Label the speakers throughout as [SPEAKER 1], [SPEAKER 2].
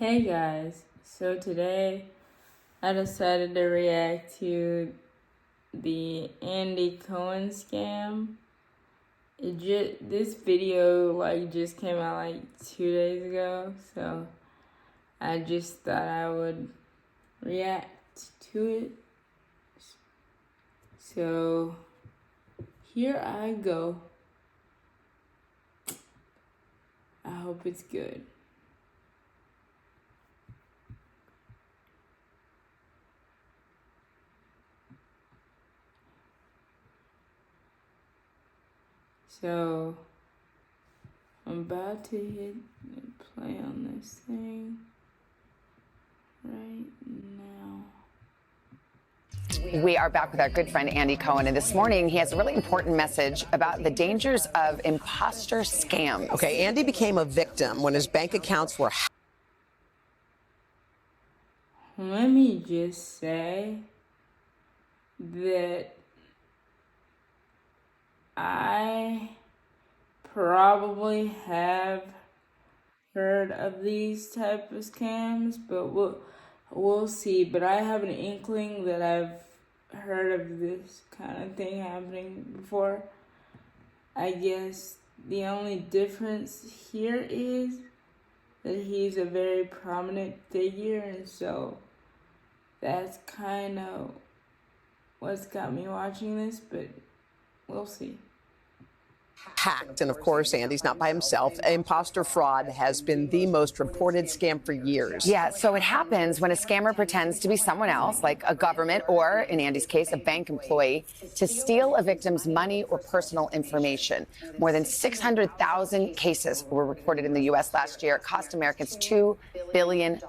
[SPEAKER 1] Hey guys, so today I decided to react to the Andy Cohen scam. This video just came out 2 days ago, so I just thought I would react to it. So here I go. I hope it's good. So I'm about to hit play on this thing right now.
[SPEAKER 2] We are back with our good friend Andy Cohen, and this morning he has a really important message about the dangers of imposter scams.
[SPEAKER 3] Okay, Andy became a victim when his bank accounts were hacked.
[SPEAKER 1] Let me just say that I probably have heard of these type of scams, but we'll see. But I have an inkling that I've heard of this kind of thing happening before. I guess the only difference here is that he's a very prominent figure, and so that's kind of what's got me watching this, but we'll see.
[SPEAKER 3] Hacked. And of course, Andy's not by himself. Imposter fraud has been the most reported scam for years.
[SPEAKER 2] Yeah, so it happens when a scammer pretends to be someone else, like a government or, in Andy's case, a bank employee, to steal a victim's money or personal information. More than 600,000 cases were reported in the U.S. last year. It cost Americans $2 billion.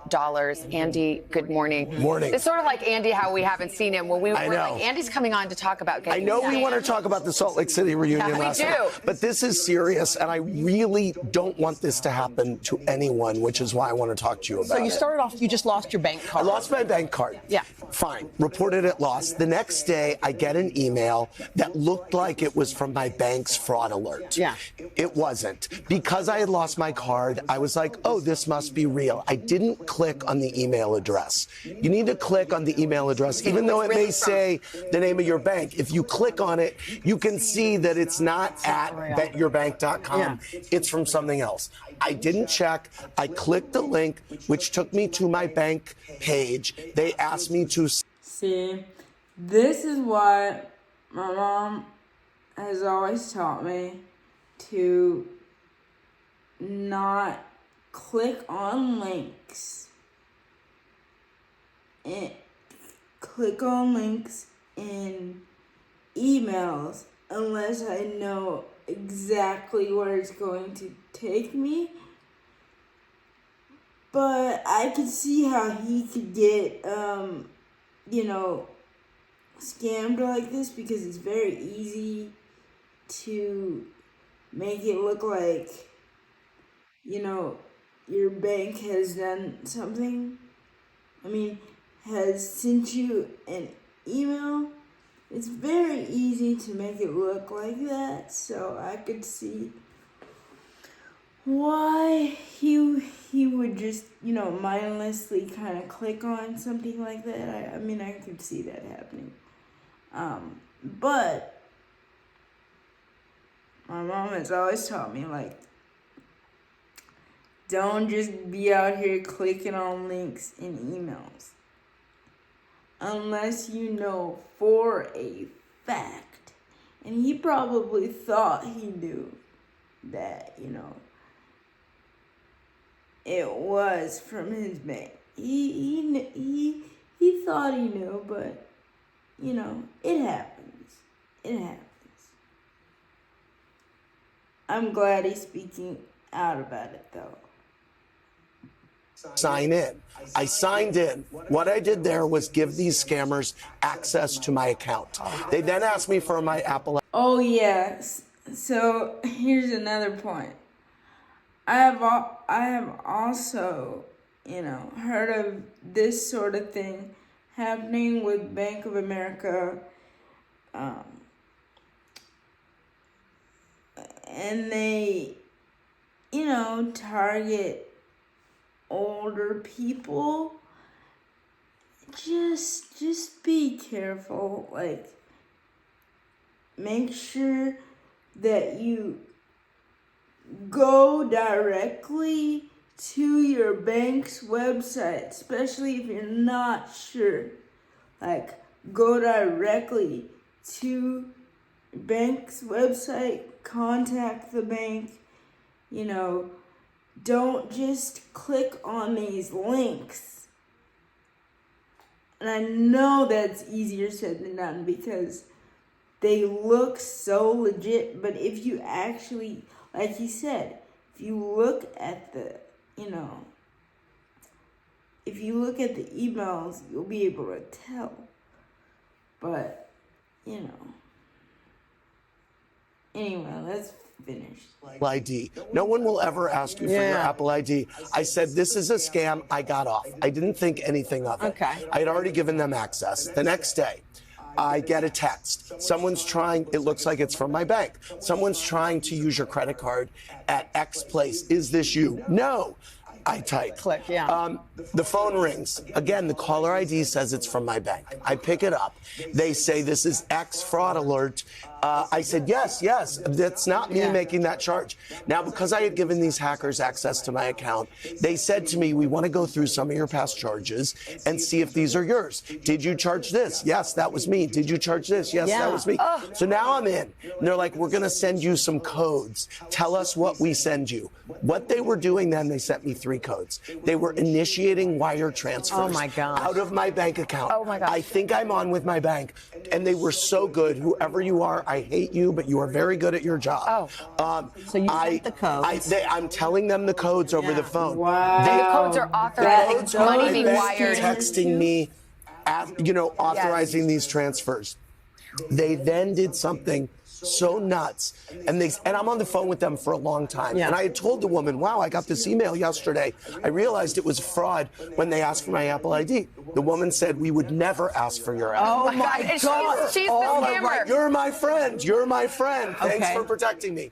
[SPEAKER 2] Andy, good morning.
[SPEAKER 4] Morning.
[SPEAKER 2] It's sort of like Andy, how we haven't seen him. Well,
[SPEAKER 4] I know.
[SPEAKER 2] Andy's coming on to talk about getting
[SPEAKER 4] I know we want to talk about the Salt Lake City reunion last night. But this is serious, and I really don't want this to happen to anyone, which is why I want to talk to you about it.
[SPEAKER 3] So you started off, you just lost your bank card.
[SPEAKER 4] I lost my bank card.
[SPEAKER 3] Yeah.
[SPEAKER 4] Fine. Reported it lost. The next day, I get an email that looked like it was from my bank's fraud alert.
[SPEAKER 3] Yeah.
[SPEAKER 4] It wasn't. Because I had lost my card, I was like, oh, this must be real. I didn't click on the email address. You need to click on the email address, even though it may say the name of your bank. If you click on it, you can see that it's not at betyourbank.com.
[SPEAKER 3] Yeah.
[SPEAKER 4] It's from something else. I didn't check. I clicked the link, which took me to my bank page. They asked me to
[SPEAKER 1] See, this is what my mom has always taught me, to not click on links and click on links in emails unless I know exactly where it's going to take me. But I could see how he could get scammed like this, because it's very easy to make it look like your bank has done something. Has sent you an email. It's very easy to make it look like that, so I could see why he would just, mindlessly kind of click on something like that. I could see that happening. But my mom has always taught me, don't just be out here clicking on links in emails unless you know for a fact. And he probably thought he knew that, it was from his bank. He thought he knew, but, it happens. It happens. I'm glad he's speaking out about it, though.
[SPEAKER 4] sign in. I signed in. What I did there was give these scammers access to my account. They then asked me for my Apple.
[SPEAKER 1] Oh, yes. So here's another point. I have also, heard of this sort of thing happening with Bank of America, and they, target older people, just be careful. Like, make sure that you go directly to your bank's website, especially if you're not sure. Like, go directly to bank's website, contact the bank, don't just click on these links. And I know that's easier said than done because they look so legit, but if you actually, like you said, if you look at the, if you look at the emails, you'll be able to tell. But, anyway, let's finish.
[SPEAKER 4] ID. No one will ever ask you for your Apple ID. I said, this is a scam. I got off. I didn't think anything of it.
[SPEAKER 3] Okay.
[SPEAKER 4] I had already given them access. The next day, I get a text. Someone's trying, it looks like it's from my bank. Someone's trying to use your credit card at X place. Is this you? No. I type.
[SPEAKER 3] Click, yeah.
[SPEAKER 4] The phone rings. Again, the caller ID says it's from my bank. I pick it up. They say this is X fraud alert. I said, yes, that's not me making that charge. Now, because I had given these hackers access to my account, they said to me, we want to go through some of your past charges and see if these are yours. Did you charge this? Yes, that was me. Did you charge this? Yes, that was me. So now I'm in. And they're like, we're going to send you some codes. Tell us what we send you. What they were doing then, they sent me 3 codes. They were initiating wire transfers out of my bank account.
[SPEAKER 2] Oh my gosh.
[SPEAKER 4] I think I'm on with my bank. And they were so good. Whoever you are, I hate you, but you are very good at your job.
[SPEAKER 3] So you sent the codes.
[SPEAKER 4] I'm telling them the codes over the phone.
[SPEAKER 1] Wow.
[SPEAKER 2] The codes are authorizing money being wired.
[SPEAKER 4] Texting me, authorizing these transfers. They then did something so nuts, and I'm on the phone with them for a long time. And I had told the woman, wow, I got this email yesterday. I realized it was fraud when they asked for my Apple ID. The woman said, we would never ask for your Apple ID.
[SPEAKER 2] Oh my God. She's the scammer.
[SPEAKER 4] Right. You're my friend. You're my friend. Thanks for protecting me.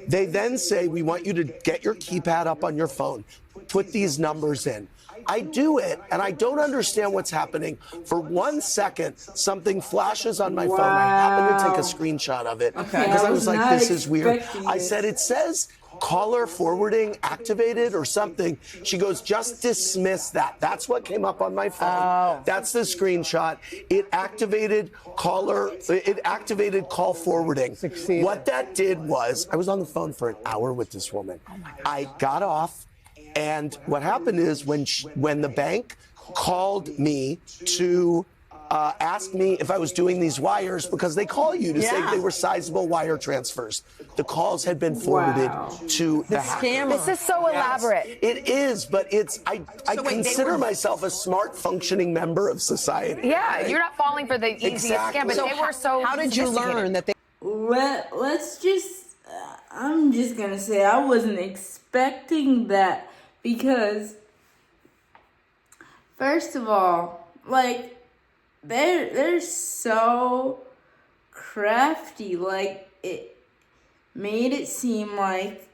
[SPEAKER 4] They then say, we want you to get your keypad up on your phone, put these numbers in. I do it, and I don't understand what's happening. For 1 second, something flashes on my phone. I happen to take a screenshot of it because I was like, this is weird. I said, it says caller forwarding activated or something. She goes, just dismiss that. That's what came up on my phone. That's the screenshot. It activated call forwarding.
[SPEAKER 3] Succeeded.
[SPEAKER 4] What that did was, I was on the phone for an hour with this woman. I got off. And what happened is when the bank called me to ask me if I was doing these wires, because they call you to say they were sizable wire transfers. The calls had been forwarded to the
[SPEAKER 3] scammer.
[SPEAKER 2] This is so elaborate.
[SPEAKER 4] It is, but I consider myself a smart, functioning member of society.
[SPEAKER 2] Yeah, you're not falling for the easiest scam, but they were so
[SPEAKER 3] How did you learn that they...
[SPEAKER 1] Let's just, I'm just going to say I wasn't expecting that. Because, first of all, like, they're so crafty. Like, it made it seem like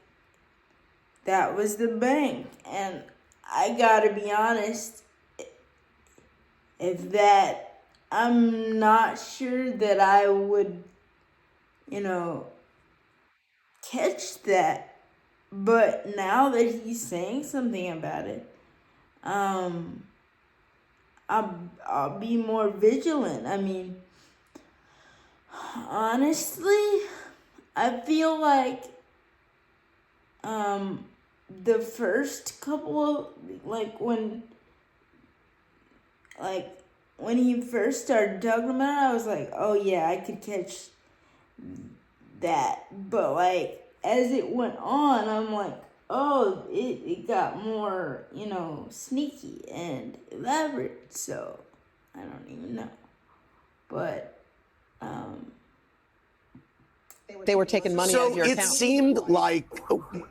[SPEAKER 1] that was the bank. And I gotta be honest, I'm not sure that I would, catch that. But now that he's saying something about it, I'll be more vigilant. I mean, honestly, I feel like the first couple of when he first started talking about it, I was like, oh yeah, I could catch that. But as it went on, I'm like, oh, it got more, sneaky and elaborate. So I don't even know. But
[SPEAKER 3] They were taking money out of your account.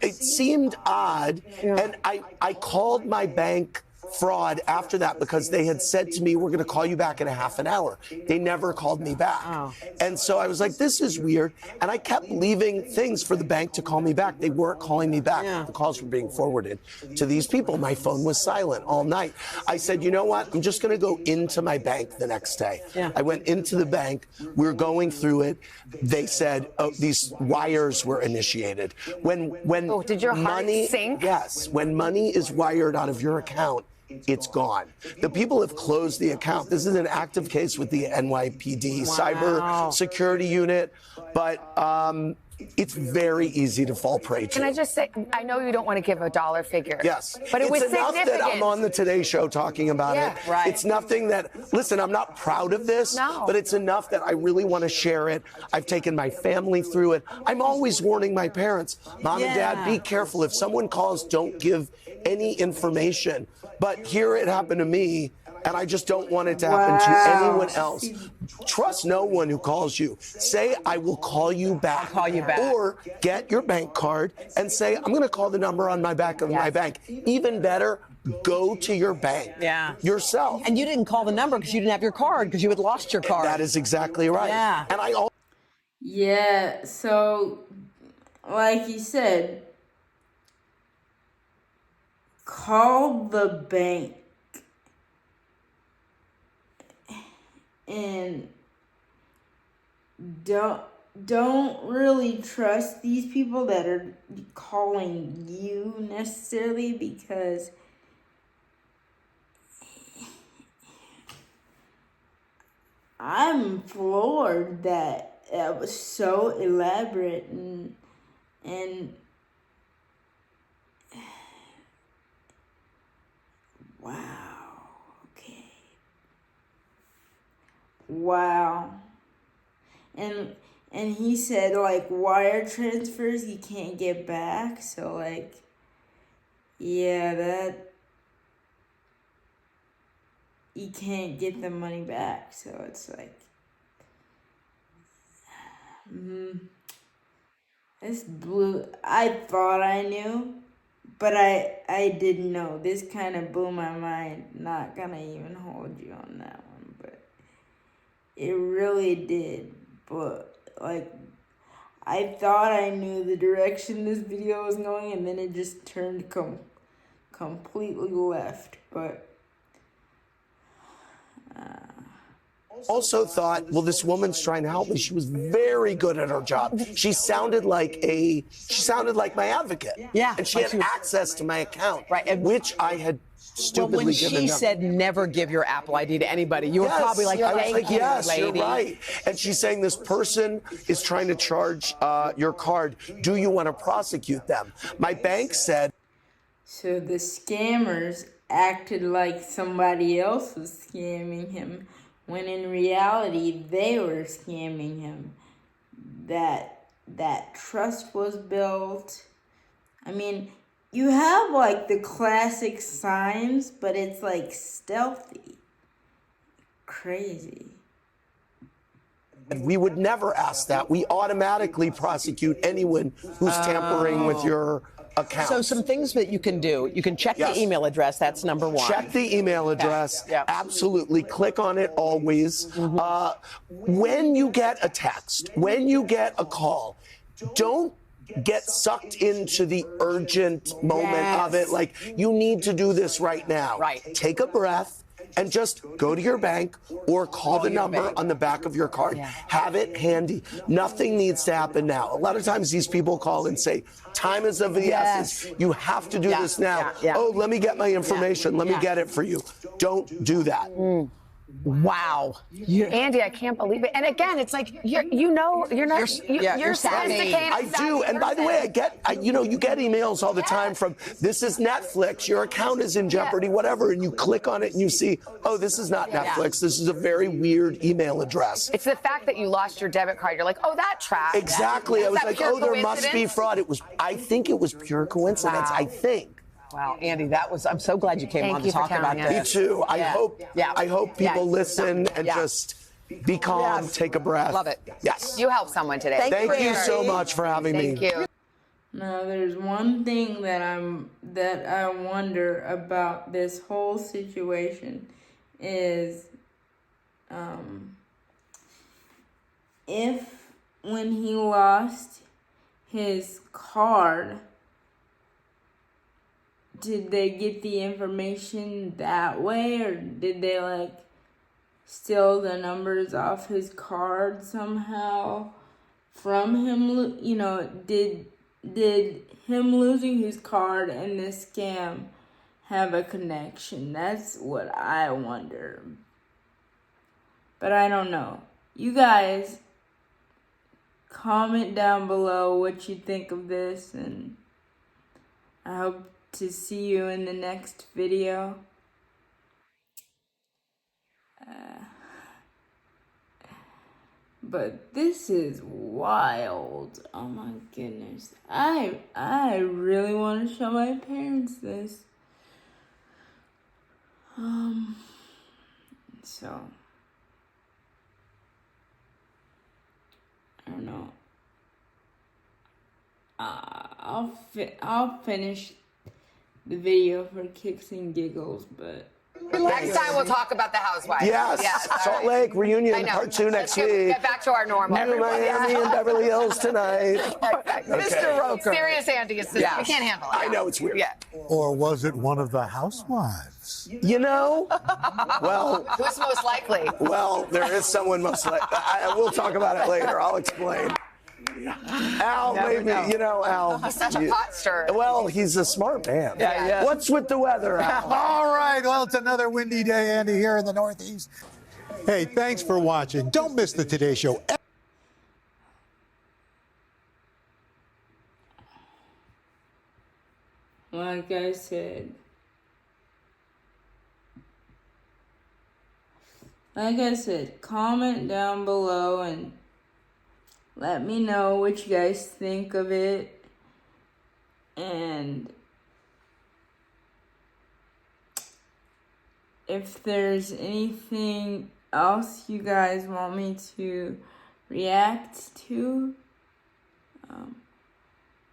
[SPEAKER 4] It seemed odd, and I called my bank fraud after that because they had said to me, we're going to call you back in a half an hour. They never called me back. Oh. And so I was like, this is weird. And I kept leaving things for the bank to call me back. They weren't calling me back. Yeah. The calls were being forwarded to these people. My phone was silent all night. I said, you know what? I'm just going to go into my bank the next day. Yeah. I went into the bank. We were going through it. They said, oh, these wires were initiated. When
[SPEAKER 2] did your heart sink?
[SPEAKER 4] Yes. When money is wired out of your account, it's gone. The people have closed the account. This is an active case with the NYPD cyber security unit, but it's very easy to fall prey to.
[SPEAKER 2] Can I just say, I know you don't want to give a dollar figure.
[SPEAKER 4] Yes.
[SPEAKER 2] But it was
[SPEAKER 4] enough
[SPEAKER 2] significant.
[SPEAKER 4] that I'm on the Today Show talking about it.
[SPEAKER 2] Right.
[SPEAKER 4] It's nothing that, listen, I'm not proud of this, but it's enough that I really want to share it. I've taken my family through it. I'm always warning my parents, Mom and Dad, be careful. If someone calls, don't give any information. But here it happened to me, and I just don't want it to happen to anyone else. Trust no one who calls you. Say, I will call you back.
[SPEAKER 3] I'll call you back.
[SPEAKER 4] Or get your bank card and say, I'm going to call the number on my back of my bank. Even better, go to your bank yourself.
[SPEAKER 3] And you didn't call the number because you didn't have your card because you had lost your card.
[SPEAKER 4] That is exactly right.
[SPEAKER 3] Yeah.
[SPEAKER 4] And
[SPEAKER 1] Yeah, so like you said, call the bank and don't really trust these people that are calling you necessarily, because I'm floored that it was so elaborate and wow. Okay. Wow. And he said, like, wire transfers you can't get back. So, like, yeah, that you can't get the money back. So it's like, this blew. I thought I knew, but I didn't know. This kind of blew my mind. Not gonna even hold you on that one, but it really did. But like, I thought I knew the direction this video was going, and then it just turned completely left. But
[SPEAKER 4] also thought, well, this woman's trying to help me. She was very good at her job. She sounded like my advocate.
[SPEAKER 3] Yeah.
[SPEAKER 4] And she had access to my account, which I had stupidly given
[SPEAKER 3] when she
[SPEAKER 4] them.
[SPEAKER 3] said never give your Apple ID to anybody, you were probably like,
[SPEAKER 4] I was like, yes,
[SPEAKER 3] lady.
[SPEAKER 4] you're right. And she's saying this person is trying to charge your card. Do you want to prosecute them? My bank said.
[SPEAKER 1] So the scammers acted like somebody else was scamming him, when in reality they were scamming him. That trust was built. I mean, you have like the classic signs, but it's like stealthy. Crazy.
[SPEAKER 4] We would never ask that. We automatically prosecute anyone who's tampering with your account.
[SPEAKER 3] So some things that you can do. You can check the email address. That's number one.
[SPEAKER 4] Check the email address. Absolutely. Click on it always. When you get a text, when you get a call, don't get sucked into the urgent moment of it. Like, you need to do this right now. Take a breath and just go to your bank or call the number on the back of your card. Have it handy. Nothing needs to happen now. A lot of times these people call and say, time is of the essence. You have to do this now. Oh, let me get my information. Let me get it for you. Don't do that.
[SPEAKER 3] Wow.
[SPEAKER 2] Andy, I can't believe it. And again, it's like, you're sophisticated.
[SPEAKER 4] I do. And by the way, you get emails all the time from, this is Netflix, your account is in jeopardy, whatever. And you click on it and you see, oh, this is not Netflix. This is a very weird email address.
[SPEAKER 2] It's the fact that you lost your debit card. You're like, oh, that tracks.
[SPEAKER 4] Exactly. I was like, oh, there must be fraud. I think it was pure coincidence. I think.
[SPEAKER 3] Wow, Andy, I'm so glad you came on to talk about this.
[SPEAKER 4] Me too. I hope people listen and just be calm, take a breath.
[SPEAKER 3] Love it.
[SPEAKER 4] Yes.
[SPEAKER 2] You helped someone today.
[SPEAKER 4] Thank you so much for having me.
[SPEAKER 2] Thank you.
[SPEAKER 1] Now, there's one thing that I wonder about this whole situation is, if when he lost his card, did they get the information that way, or did they like steal the numbers off his card somehow from him? You know, did him losing his card and this scam have a connection? That's what I wonder. But I don't know. You guys comment down below what you think of this, and I hope to see you in the next video. But this is wild. Oh my goodness. I really want to show my parents this. So I don't know. I'll finish the video for kicks and giggles, but
[SPEAKER 2] Next time we'll talk about the housewives.
[SPEAKER 4] Yes, Salt Lake reunion part 2 next week.
[SPEAKER 2] Get back to our normal.
[SPEAKER 4] New Miami and Beverly Hills tonight.
[SPEAKER 3] Mr. Roker.
[SPEAKER 2] Serious Andy is we can't handle it.
[SPEAKER 4] I know it's weird.
[SPEAKER 2] Yeah.
[SPEAKER 5] Or was it one of the housewives?
[SPEAKER 4] You know, well,
[SPEAKER 2] Who's most likely?
[SPEAKER 4] well, there is someone most likely. We'll talk about it later. I'll explain. Al, maybe, you know, Al.
[SPEAKER 2] He's such a pot stirrer.
[SPEAKER 4] Well, he's a smart man.
[SPEAKER 3] Yeah.
[SPEAKER 4] What's with the weather, Al?
[SPEAKER 5] All right, well, it's another windy day, Andy, here in the Northeast. Hey, thanks for watching. Don't miss the Today Show.
[SPEAKER 1] like I said, comment down below and let me know what you guys think of it. And if there's anything else you guys want me to react to,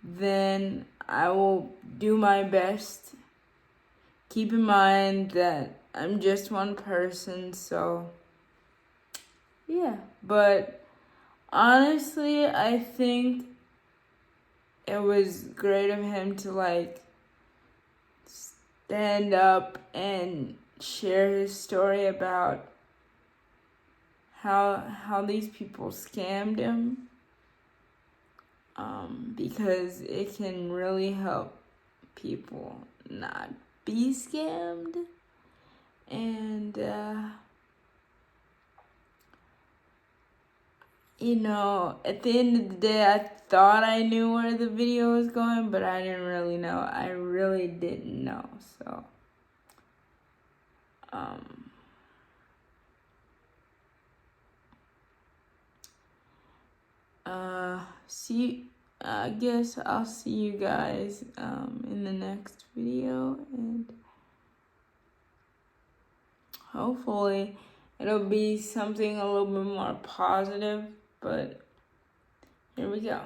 [SPEAKER 1] then I will do my best. Keep in mind that I'm just one person, so yeah. But honestly, I think it was great of him to like stand up and share his story about how these people scammed him, because it can really help people not be scammed. And you know, at the end of the day, I thought I knew where the video was going, but I didn't really know. I really didn't know. So I guess I'll see you guys in the next video, and hopefully it'll be something a little bit more positive, but here we go.